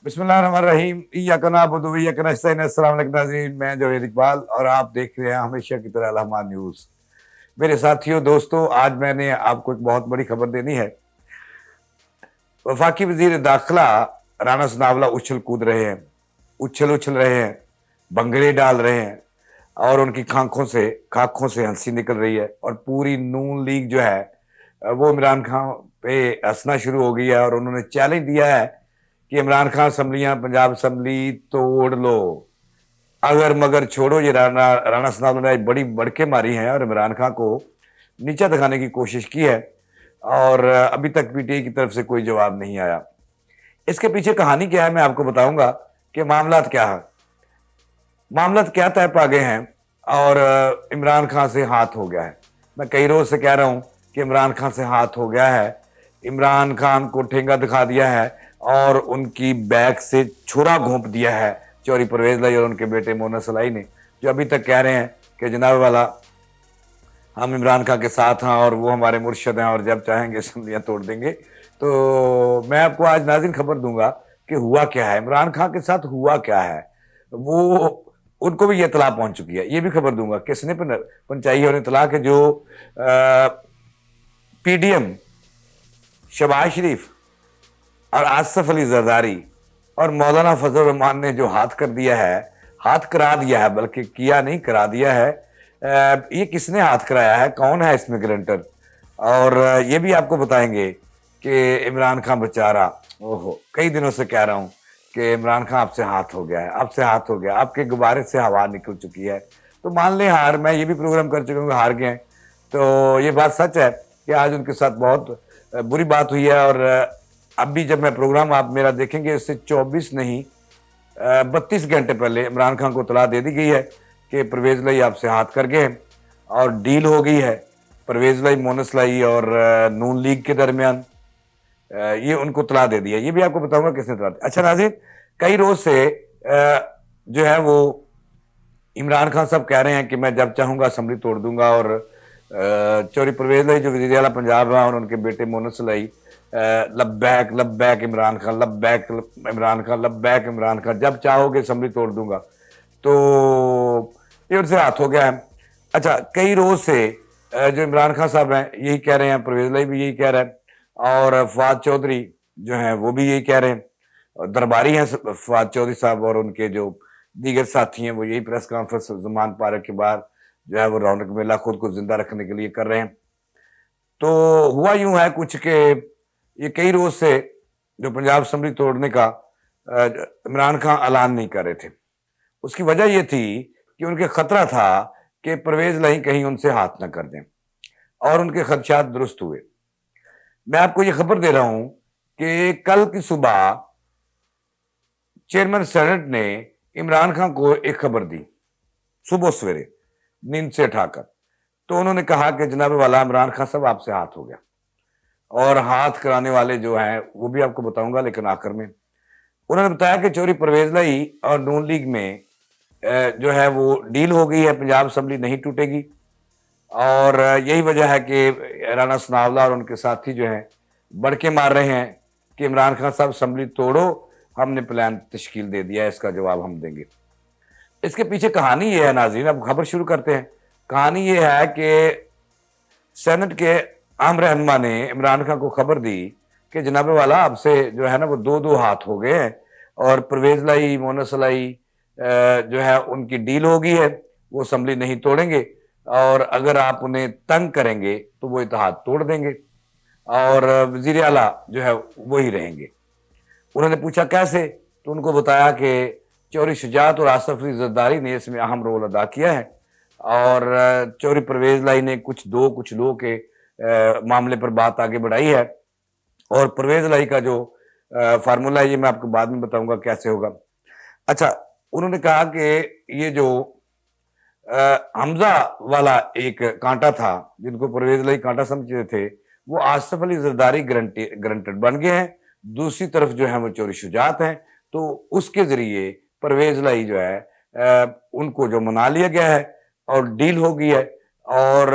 بسم اللہ الرحمن الرحیم ایاک نعبد و ایاک نستعین السلام علیکم ناظرین، میں جوید اقبال اور آپ دیکھ رہے ہیں ہمیشہ کی طرح الہمہ نیوز۔ میرے ساتھیوں دوستوں، آج میں نے آپ کو ایک بہت بڑی خبر دینی ہے۔ وفاقی وزیر داخلہ رانا ثناءاللہ اچھل کود رہے ہیں، اچھل رہے ہیں، بنگڑے ڈال رہے ہیں اور ان کی کھانکھوں سے ہنسی نکل رہی ہے، اور پوری نون لیگ جو ہے وہ عمران خان پہ ہنسنا شروع ہو گئی ہے، اور انہوں نے چیلنج دیا ہے کہ عمران خان اسمبلیاں پنجاب اسمبلی توڑ لو، اگر مگر چھوڑو۔ یہ رانا ثناءاللہ نے بڑی بڑکے ماری ہیں اور عمران خان کو نیچا دکھانے کی کوشش کی ہے، اور ابھی تک پی ٹی آئی کی طرف سے کوئی جواب نہیں آیا۔ اس کے پیچھے کہانی کیا ہے میں آپ کو بتاؤں گا کہ معاملات کیا ہے، معاملات کیا طے پا گئے ہیں، اور عمران خان سے ہاتھ ہو گیا ہے۔ میں کئی روز سے کہہ رہا ہوں کہ عمران خان سے ہاتھ ہو گیا ہے، عمران خان کو ٹھینگا دکھا دیا ہے اور ان کی بیک سے چھرا گھونپ دیا ہے چوری پرویز لائی اور ان کے بیٹے مونس لائی نے، جو ابھی تک کہہ رہے ہیں کہ جناب والا ہم عمران خان کے ساتھ ہیں اور وہ ہمارے مرشد ہیں اور جب چاہیں گے اسمبلیاں توڑ دیں گے۔ تو میں آپ کو آج ناظرین خبر دوں گا کہ ہوا کیا ہے، عمران خان کے ساتھ ہوا کیا ہے۔ وہ ان کو بھی یہ اطلاع پہنچ چکی ہے، یہ بھی خبر دوں گا کس نے پہنچائی ہے اور اطلاع کہ جو پی ڈی ایم شہباز شریف اور آصف علی زرداری اور مولانا فضل الرحمان نے جو ہاتھ کر دیا ہے، ہاتھ کرا دیا ہے، بلکہ کیا نہیں کرا دیا ہے، یہ کس نے ہاتھ کرایا ہے، کون ہے اس میں گرنٹر، اور یہ بھی آپ کو بتائیں گے کہ عمران خان بیچارہ، کئی دنوں سے کہہ رہا ہوں کہ عمران خان آپ سے ہاتھ ہو گیا ہے، آپ سے ہاتھ ہو گیا، آپ کے غبارے سے ہوا نکل چکی ہے، تو مان لیں ہار۔ میں یہ بھی پروگرام کر چکا ہوں کہ ہار گئے ہیں، تو یہ بات سچ ہے کہ آج ان کے ساتھ بہت بری بات ہوئی ہے، اور اب بھی جب میں پروگرام آپ میرا دیکھیں گے، اس سے 24 نہیں 32 گھنٹے پہلے عمران خان کو اطلاع دے دی گئی ہے کہ پرویز لائی آپ سے ہاتھ کر گئے ہیں اور ڈیل ہو گئی ہے پرویز لائی، مونس لائی اور نون لیگ کے درمیان، یہ ان کو اطلاع دے دیا۔ یہ بھی آپ کو بتاؤں گا کس نے اطلاع دی۔ اچھا ناظرین، کئی روز سے جو ہے وہ عمران خان صاحب کہہ رہے ہیں کہ میں جب چاہوں گا اسمبلی توڑ دوں گا، اور چوری پرویز لائی جو وزیر اعلیٰ پنجاب ہیں اور ان کے بیٹے مونس لائی، لبیک لبیک عمران خان، لبیک عمران خان، لبیک عمران خان، جب چاہو گے اسمبلی توڑ دوں گا، تو یہ ان سے ہاتھ ہو گیا ہے۔ اچھا، کئی روز سے جو عمران خان صاحب ہیں یہی کہہ رہے ہیں، پرویز لائی بھی یہی کہہ رہے ہیں، اور فواد چودھری جو ہیں وہ بھی یہی کہہ رہے ہیں، درباری ہیں فواد چودھری صاحب، اور ان کے جو دیگر ساتھی ہیں وہ یہی پریس کانفرنس زمان پارک کے بعد جو ہے وہ رونق میلہ خود کو زندہ رکھنے کے لیے کر رہے ہیں۔ تو ہوا یوں ہے کچھ کہ یہ کئی روز سے جو پنجاب اسمبلی توڑنے کا عمران خان اعلان نہیں کر رہے تھے، اس کی وجہ یہ تھی کہ ان کے خطرہ تھا کہ پرویز لائی کہیں ان سے ہاتھ نہ کر دیں، اور ان کے خدشات درست ہوئے۔ میں آپ کو یہ خبر دے رہا ہوں کہ کل کی صبح چیئرمین سینٹ نے عمران خان کو ایک خبر دی، صبح سویرے نیند سے اٹھا کر، تو انہوں نے کہا کہ جناب والا عمران خان صاحب آپ سے ہاتھ ہو گیا، اور ہاتھ کرانے والے جو ہیں وہ بھی آپ کو بتاؤں گا، لیکن آخر میں انہوں نے بتایا کہ چوری پرویز لائی اور نون لیگ میں جو ہے وہ ڈیل ہو گئی ہے، پنجاب اسمبلی نہیں ٹوٹے گی، اور یہی وجہ ہے کہ رانا ثناءاللہ اور ان کے ساتھی جو ہیں بڑکے مار رہے ہیں کہ عمران خان صاحب اسمبلی توڑو، ہم نے پلان تشکیل دے دیا ہے، اس کا جواب ہم دیں گے۔ اس کے پیچھے کہانی یہ ہے ناظرین، اب خبر شروع کرتے ہیں۔ کہانی یہ ہے کہ سینٹ کے عام رہنما نے عمران خان کو خبر دی کہ جناب والا اب سے جو ہے نا وہ دو ہاتھ ہو گئے ہیں، اور پرویز لائی، مونس لائی جو ہے ان کی ڈیل ہو گئی ہے، وہ اسمبلی نہیں توڑیں گے، اور اگر آپ انہیں تنگ کریں گے تو وہ اتحاد توڑ دیں گے، اور وزیر اعلیٰ جو ہے وہی رہیں گے۔ انہوں نے پوچھا کیسے، تو ان کو بتایا کہ چوری شجاعت اور آصف علی زرداری نے اس میں اہم رول ادا کیا ہے، اور چوری پرویز لائی نے کچھ لوگوں کے معاملے پر بات آگے بڑھائی ہے، اور پرویز لائی کا جو فارمولا ہے یہ میں آپ کو بعد میں بتاؤں گا کیسے ہوگا۔ اچھا، انہوں نے کہا کہ یہ جو حمزہ والا ایک کانٹا تھا جن کو پرویز لائی کانٹا سمجھتے تھے، وہ آصف علی زرداری گرنٹڈ بن گئے ہیں، دوسری طرف جو ہے وہ چوری شجاعت ہیں، تو اس کے ذریعے پرویز لائی جو ہے ان کو جو منا لیا گیا ہے اور ڈیل ہو گئی ہے، اور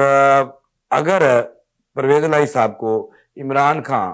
اگر پرویز لائی صاحب کو عمران خان